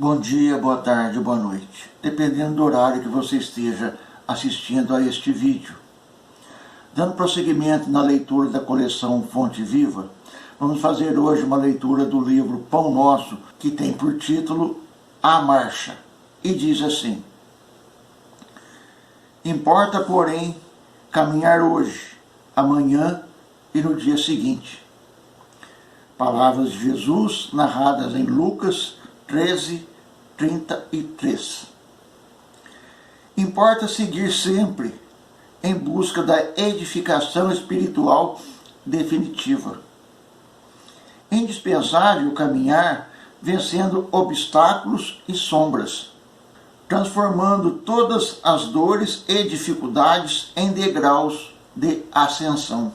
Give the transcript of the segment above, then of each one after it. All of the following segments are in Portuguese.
Bom dia, boa tarde, boa noite, dependendo do horário que você esteja assistindo a este vídeo. Dando prosseguimento na leitura da coleção Fonte Viva, vamos fazer hoje uma leitura do livro Pão Nosso, que tem por título A Marcha, e diz assim: importa, porém, caminhar hoje, amanhã e no dia seguinte. Palavras de Jesus narradas em Lucas 13:33. Importa seguir sempre em busca da edificação espiritual definitiva. É indispensável caminhar vencendo obstáculos e sombras, transformando todas as dores e dificuldades em degraus de ascensão.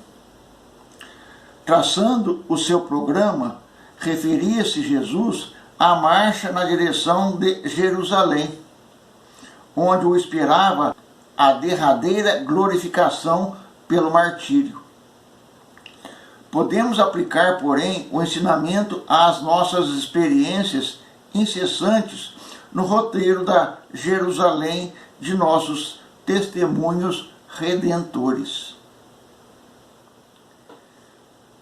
Traçando o seu programa, referia-se Jesus à marcha na direção de Jerusalém, onde o esperava a derradeira glorificação pelo martírio. Podemos aplicar, porém, o ensinamento às nossas experiências incessantes no roteiro da Jerusalém de nossos testemunhos redentores.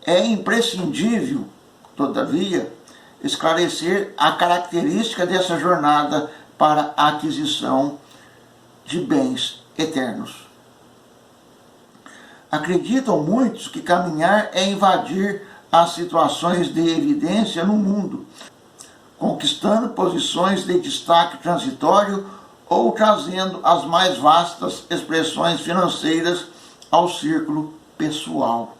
É imprescindível, todavia, esclarecer a característica dessa jornada para a aquisição de bens eternos. Acreditam muitos que caminhar é invadir as situações de evidência no mundo, conquistando posições de destaque transitório ou trazendo as mais vastas expressões financeiras ao círculo pessoal.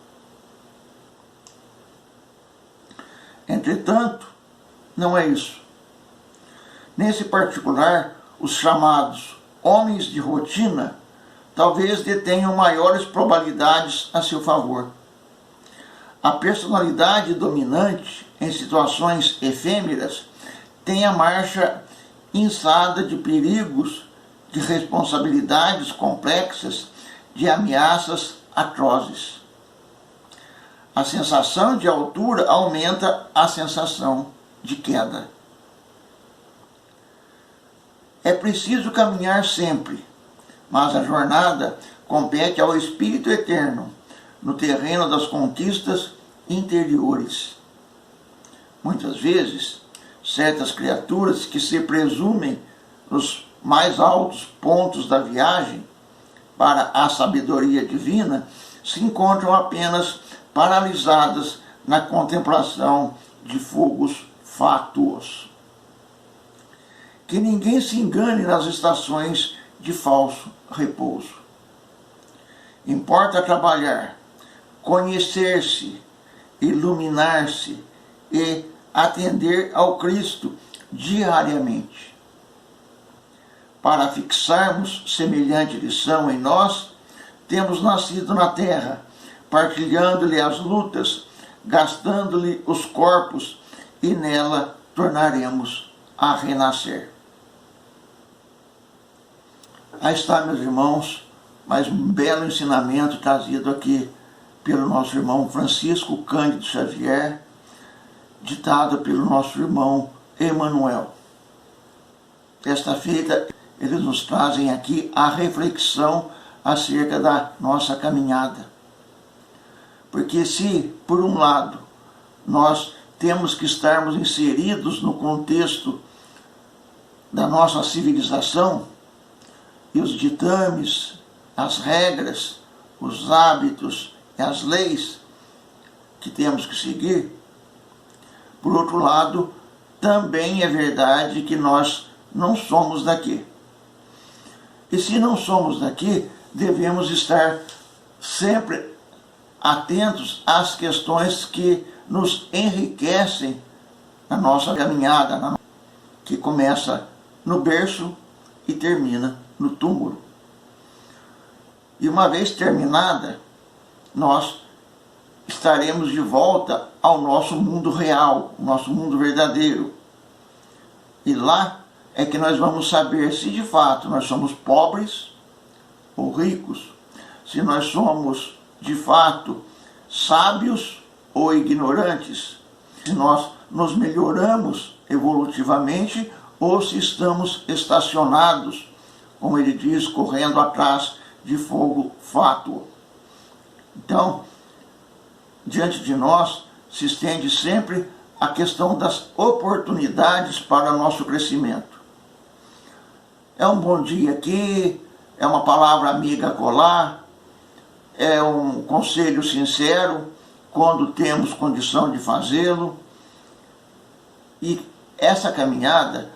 Entretanto, não é isso. Nesse particular, os chamados homens de rotina talvez detenham maiores probabilidades a seu favor. A personalidade dominante em situações efêmeras tem a marcha inçada de perigos, de responsabilidades complexas, de ameaças atrozes. A sensação de altura aumenta a sensação de queda. É preciso caminhar sempre, mas a jornada compete ao Espírito Eterno, no terreno das conquistas interiores. Muitas vezes, certas criaturas que se presumem nos mais altos pontos da viagem para a sabedoria divina se encontram apenas paralisadas na contemplação de fogos fátuos. Que ninguém se engane nas estações de falso repouso. Importa trabalhar, conhecer-se, iluminar-se e atender ao Cristo diariamente. Para fixarmos semelhante lição em nós, temos nascido na terra, partilhando-lhe as lutas, gastando-lhe os corpos, e nela tornaremos a renascer. Aí está, meus irmãos, mais um belo ensinamento trazido aqui pelo nosso irmão Francisco Cândido Xavier, ditado pelo nosso irmão Emanuel. Desta feita, eles nos trazem aqui a reflexão acerca da nossa caminhada. Porque se, por um lado, nós temos que estarmos inseridos no contexto da nossa civilização, e os ditames, as regras, os hábitos e as leis que temos que seguir, por outro lado, também é verdade que nós não somos daqui. E se não somos daqui, devemos estar sempre atentos às questões que nos enriquecem na nossa caminhada, que começa no berço e termina no túmulo. E uma vez terminada, nós estaremos de volta ao nosso mundo real, o nosso mundo verdadeiro. E lá é que nós vamos saber se de fato nós somos pobres ou ricos, se nós somos de fato sábios ou ignorantes, se nós nos melhoramos evolutivamente ou se estamos estacionados, como ele diz, correndo atrás de fogo fátuo. Então, diante de nós se estende sempre a questão das oportunidades para nosso crescimento. É um bom dia aqui, é uma palavra amiga acolá, é um conselho sincero quando temos condição de fazê-lo. E essa caminhada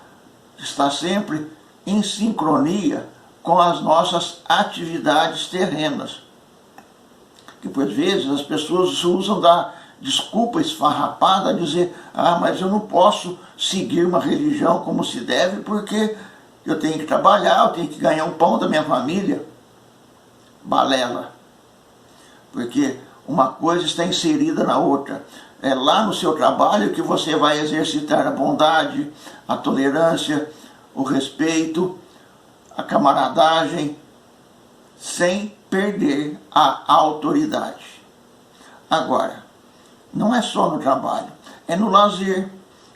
está sempre em sincronia com as nossas atividades terrenas. Que por vezes as pessoas usam da desculpa esfarrapada a dizer: mas eu não posso seguir uma religião como se deve porque eu tenho que trabalhar, eu tenho que ganhar o pão da minha família. Balela. Porque uma coisa está inserida na outra. É lá no seu trabalho que você vai exercitar a bondade, a tolerância, o respeito, a camaradagem, sem perder a autoridade. Agora, não é só no trabalho, é no lazer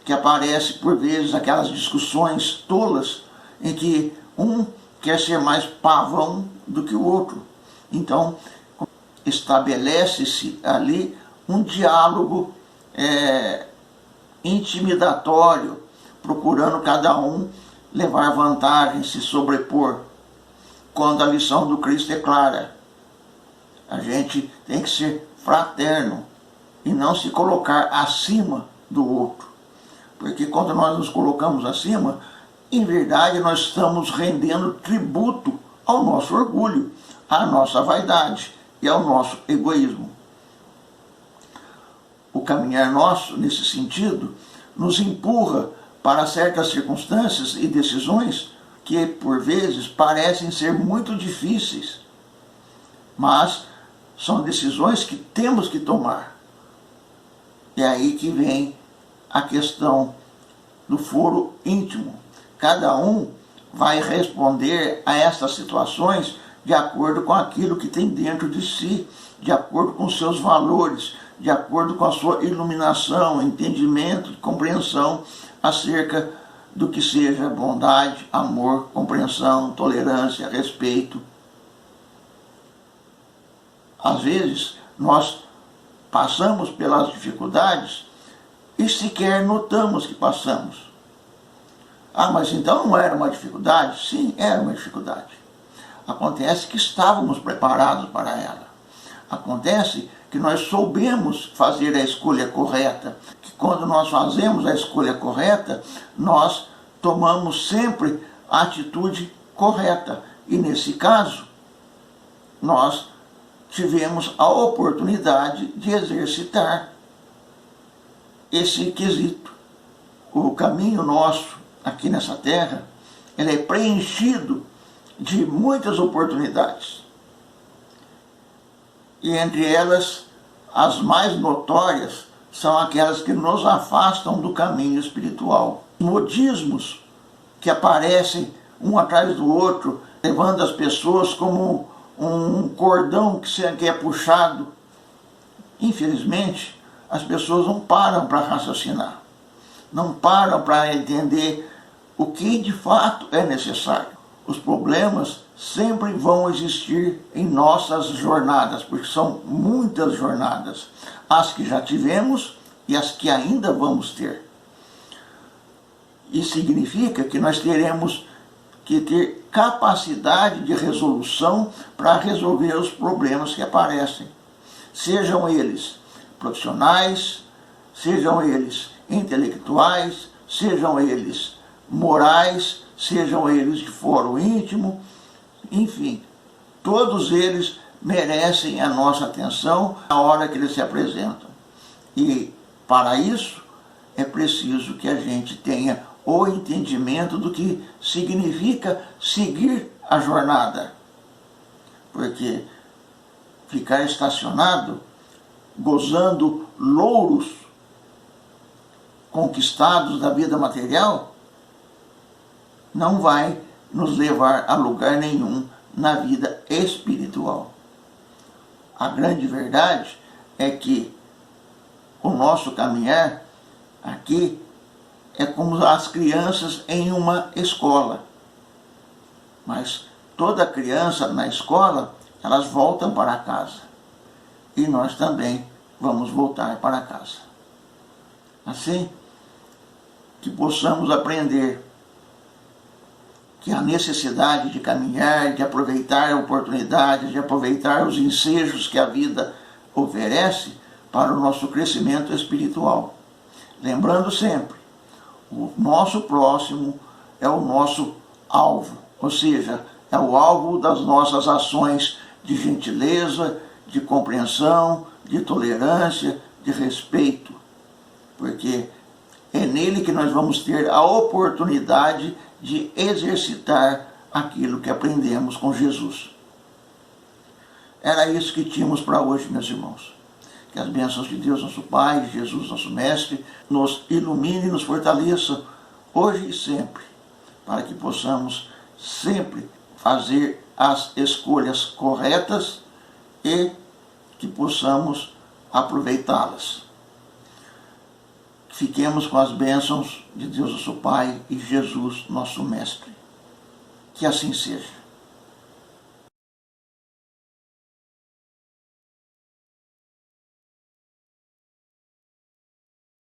que aparece por vezes aquelas discussões tolas em que um quer ser mais pavão do que o outro. Então, estabelece-se ali um diálogo intimidatório, procurando cada um levar vantagem, se sobrepor, quando a lição do Cristo é clara. A gente tem que ser fraterno e não se colocar acima do outro. Porque quando nós nos colocamos acima, em verdade nós estamos rendendo tributo ao nosso orgulho, à nossa vaidade e ao nosso egoísmo. O caminhar nosso, nesse sentido, nos empurra para certas circunstâncias e decisões que, por vezes, parecem ser muito difíceis, mas são decisões que temos que tomar. É aí que vem a questão do foro íntimo. Cada um vai responder a essas situações de acordo com aquilo que tem dentro de si, de acordo com seus valores, de acordo com a sua iluminação, entendimento, compreensão acerca do que seja bondade, amor, compreensão, tolerância, respeito. Às vezes, nós passamos pelas dificuldades e sequer notamos que passamos. Mas então não era uma dificuldade? Sim, era uma dificuldade. Acontece que estávamos preparados para ela. Acontece que nós soubemos fazer a escolha correta, que quando nós fazemos a escolha correta, nós tomamos sempre a atitude correta. E nesse caso, nós tivemos a oportunidade de exercitar esse quesito. O caminho nosso aqui nessa terra, ele é preenchido de muitas oportunidades. E entre elas, as mais notórias são aquelas que nos afastam do caminho espiritual. Modismos que aparecem um atrás do outro, levando as pessoas como um cordão que é puxado. Infelizmente, as pessoas não param para raciocinar, não param para entender o que de fato é necessário. Os problemas sempre vão existir em nossas jornadas, porque são muitas jornadas, as que já tivemos e as que ainda vamos ter. Isso significa que nós teremos que ter capacidade de resolução para resolver os problemas que aparecem. Sejam eles profissionais, sejam eles intelectuais, sejam eles morais, sejam eles de foro íntimo, enfim, todos eles merecem a nossa atenção na hora que eles se apresentam. E para isso é preciso que a gente tenha o entendimento do que significa seguir a jornada. Porque ficar estacionado, gozando louros conquistados da vida material, não vai nos levar a lugar nenhum na vida espiritual. A grande verdade é que o nosso caminhar aqui é como as crianças em uma escola. Mas toda criança na escola, elas voltam para casa. E nós também vamos voltar para casa. Assim, que possamos aprender que a necessidade de caminhar, de aproveitar a oportunidade, de aproveitar os ensejos que a vida oferece para o nosso crescimento espiritual. Lembrando sempre, o nosso próximo é o nosso alvo, ou seja, é o alvo das nossas ações de gentileza, de compreensão, de tolerância, de respeito, porque é nele que nós vamos ter a oportunidade de exercitar aquilo que aprendemos com Jesus. Era isso que tínhamos para hoje, meus irmãos. Que as bênçãos de Deus, nosso Pai, de Jesus, nosso Mestre, nos ilumine e nos fortaleça hoje e sempre, para que possamos sempre fazer as escolhas corretas e que possamos aproveitá-las. Fiquemos com as bênçãos de Deus, nosso Pai, e Jesus, nosso Mestre. Que assim seja.